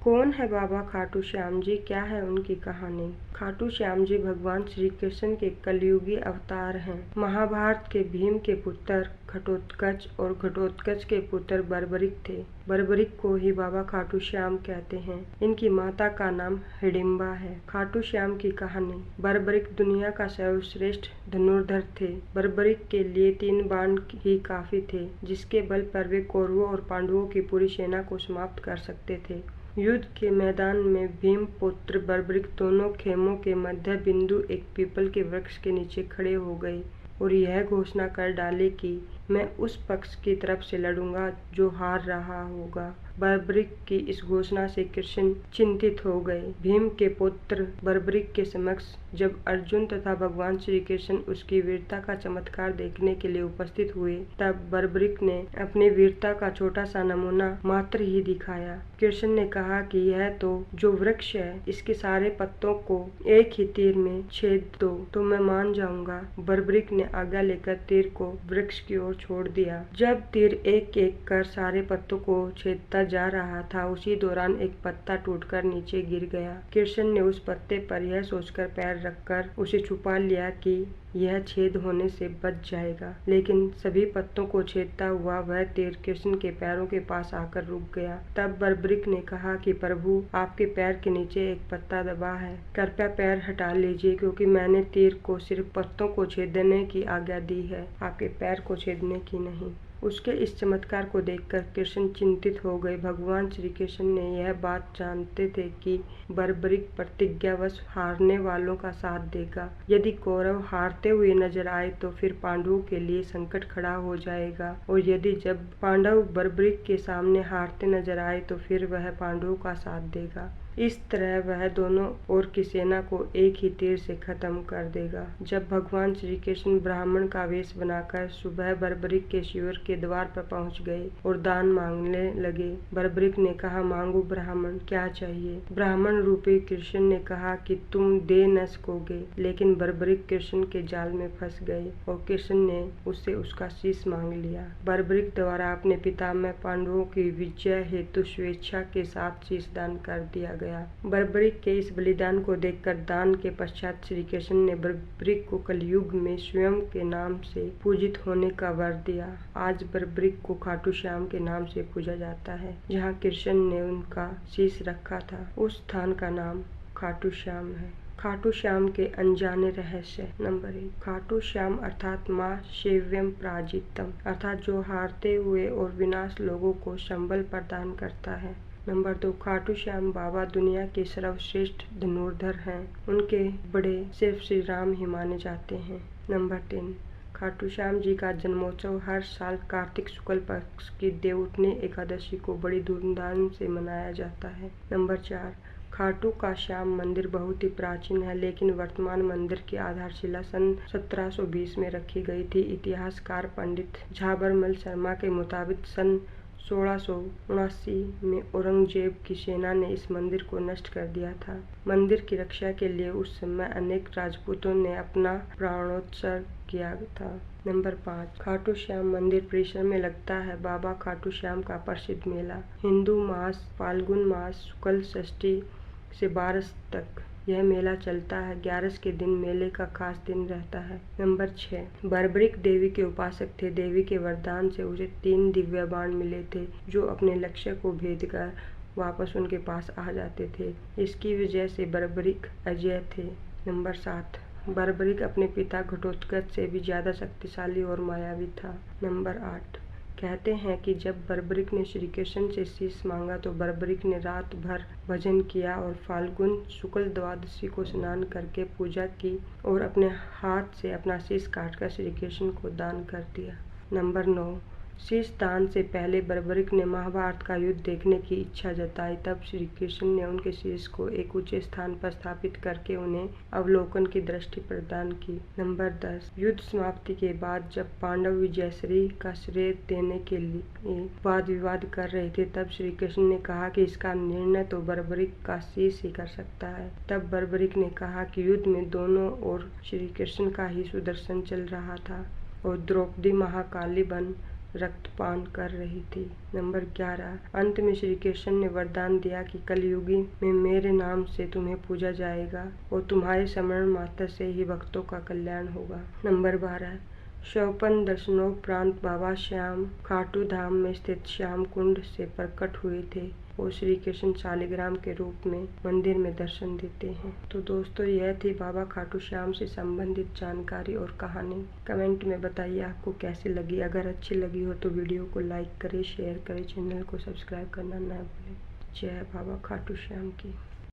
कौन है बाबा खाटू श्याम जी, क्या है उनकी कहानी। खाटू श्याम जी भगवान श्री कृष्ण के कलयुगी अवतार हैं। महाभारत के भीम के पुत्र घटोत्कच और घटोत्कच के पुत्र बर्बरिक थे। बर्बरिक को ही बाबा खाटू श्याम कहते हैं। इनकी माता का नाम हिडिंबा है। खाटू श्याम की कहानी। बर्बरिक दुनिया का सर्वश्रेष्ठ धनुर्धर थे। बर्बरिक के लिए 3 बाण ही काफी थे, जिसके बल पर वे कौरवों और पांडवों की पूरी सेना को समाप्त कर सकते थे। युद्ध के मैदान में भीम पुत्र बर्बरिक दोनों खेमों के मध्य बिंदु एक पीपल के वृक्ष के नीचे खड़े हो गए और यह घोषणा कर डाले कि मैं उस पक्ष की तरफ से लड़ूंगा जो हार रहा होगा। बर्बरिक की इस घोषणा से कृष्ण चिंतित हो गए। भीम के पुत्र बर्बरिक के समक्ष जब अर्जुन तथा भगवान श्री कृष्ण उसकी वीरता का चमत्कार देखने के लिए उपस्थित हुए, तब बर्बरिक ने अपनी वीरता का छोटा सा नमूना मात्र ही दिखाया। कृष्ण ने कहा कि यह तो जो वृक्ष है, इसके सारे पत्तों को एक ही तीर में छेद दो तो मैं मान जाऊंगा। बर्बरिक ने आज्ञा लेकर तीर को वृक्ष की ओर छोड़ दिया। जब तीर एक एक कर सारे पत्तों को छेदता जा रहा था, उसी दौरान एक पत्ता टूटकर नीचे गिर गया। कृष्ण ने उस पत्ते पर यह सोचकर पैर रखकर उसे छुपा लिया कि यह छेद होने से बच जाएगा, लेकिन सभी पत्तों को छेदता हुआ वह तीर कृष्ण के पैरों के पास आकर रुक गया। तब बर्बरिक ने कहा कि प्रभु, आपके पैर के नीचे एक पत्ता दबा है, कृपया पैर हटा लीजिए, क्योंकि मैंने तीर को सिर्फ पत्तों को छेदने की आज्ञा दी है, आपके पैर को छेदने की नहीं। उसके इस चमत्कार को देखकर कृष्ण चिंतित हो गए। भगवान श्री कृष्ण ने यह बात जानते थे कि बर्बरिक प्रतिज्ञावश हारने वालों का साथ देगा। यदि कौरव हारते हुए नजर आए तो फिर पांडवों के लिए संकट खड़ा हो जाएगा, और यदि जब पांडव बर्बरिक के सामने हारते नजर आए तो फिर वह पांडवों का साथ देगा। इस तरह वह दोनों ओर की सेना को एक ही तीर से खत्म कर देगा। जब भगवान श्री कृष्ण ब्राह्मण का वेश बनाकर सुबह बर्बरिक के शिविर के द्वार पर पहुंच गए और दान मांगने लगे। बर्बरिक ने कहा, मांगो ब्राह्मण, क्या चाहिए। ब्राह्मण रूपी कृष्ण ने कहा कि तुम दे न सकोगे, लेकिन बर्बरिक कृष्ण के जाल में फंस गए और कृष्ण ने उससे उसका शीश मांग लिया। बर्बरिक द्वारा अपने पितामह पांडवों की विजय हेतु स्वेच्छा के साथ शीश दान कर दिया गया। बर्बरिक के इस बलिदान को देखकर दान के पश्चात श्री कृष्ण ने बर्बरिक को कलयुग में स्वयं के नाम से पूजित होने का वर दिया। आज बर्बरिक को खाटू श्याम के नाम से पूजा जाता है। जहाँ कृष्ण ने उनका शीश रखा था, उस स्थान का नाम खाटू श्याम है। खाटू श्याम के अनजाने रहस्य। नंबर 1, खाटू श्याम अर्थात माँ सेव्यम प्राजितम, अर्थात जो हारते हुए और विनाश लोगों को संबल प्रदान करता है। नंबर 2, खाटू श्याम बाबा दुनिया के सर्वश्रेष्ठ धनुर्धर हैं। उनके बड़े सिर्फ श्री राम ही माने जाते हैं। नंबर 3, खाटू श्याम जी का जन्मोत्सव हर साल कार्तिक शुक्ल पक्ष की देवउठनी एकादशी को बड़ी धूमधाम से मनाया जाता है। नंबर 4, खाटू का श्याम मंदिर बहुत ही प्राचीन है, लेकिन वर्तमान मंदिर की आधारशिला सन 1720 में रखी गई थी। इतिहासकार पंडित झाबरमल शर्मा के मुताबिक सन 1679 में औरंगजेब की सेना ने इस मंदिर को नष्ट कर दिया था। मंदिर की रक्षा के लिए उस समय अनेक राजपूतों ने अपना प्राणोत्सर्ग किया था। नंबर 5, खाटू श्याम मंदिर परिसर में लगता है बाबा खाटू श्याम का प्रसिद्ध मेला। हिंदू मास फाल्गुन मास शुक्ल षष्ठी से 12 तक यह मेला चलता है। 11 के दिन मेले का खास दिन रहता है। नंबर 6, बर्बरिक देवी के उपासक थे। देवी के वरदान से उसे 3 दिव्य बाण मिले थे, जो अपने लक्ष्य को भेद कर वापस उनके पास आ जाते थे। इसकी वजह से बर्बरिक अजेय थे। नंबर 7, बर्बरिक अपने पिता घटोत्कच से भी ज्यादा शक्तिशाली और मायावी था। नंबर 8, कहते हैं कि जब बर्बरिक ने श्री कृष्ण से शीश मांगा तो बर्बरिक ने रात भर भजन किया और फाल्गुन शुक्ल द्वादशी को स्नान करके पूजा की और अपने हाथ से अपना शीश काटकर श्री कृष्ण को दान कर दिया। नंबर 9, शीश दान से पहले बर्बरिक ने महाभारत का युद्ध देखने की इच्छा जताई। तब श्री कृष्ण ने उनके शीश को एक ऊंचे स्थान पर स्थापित करके उन्हें अवलोकन की दृष्टि प्रदान की। नंबर 10, युद्ध समाप्ति के बाद जब पांडव विजयश्री का श्रेय देने के लिए वाद विवाद कर रहे थे, तब श्री कृष्ण ने कहा कि इसका निर्णय तो बर्बरिक का शीश ही कर सकता है। तब बर्बरिक ने कहा कि युद्ध में दोनों ओर श्री कृष्ण का ही सुदर्शन चल रहा था और द्रौपदी महाकाली बन रक्तपान कर रही थी। नंबर 11, अंत में श्री कृष्ण ने वरदान दिया कि कलयुगी में मेरे नाम से तुम्हें पूजा जाएगा और तुम्हारे स्मरण मात्र से ही भक्तों का कल्याण होगा। नंबर 12, 54 दर्शनोपरांत बाबा श्याम खाटू धाम में स्थित श्याम कुंड से प्रकट हुए थे और श्री कृष्ण शालिग्राम के रूप में मंदिर में दर्शन देते हैं। तो दोस्तों, यह थी बाबा खाटू श्याम से संबंधित जानकारी और कहानी। कमेंट में बताइए आपको कैसी लगी। अगर अच्छी लगी हो तो वीडियो को लाइक करें, शेयर करें, चैनल को सब्सक्राइब करना ना भूलें। जय बाबा खाटू श्याम की।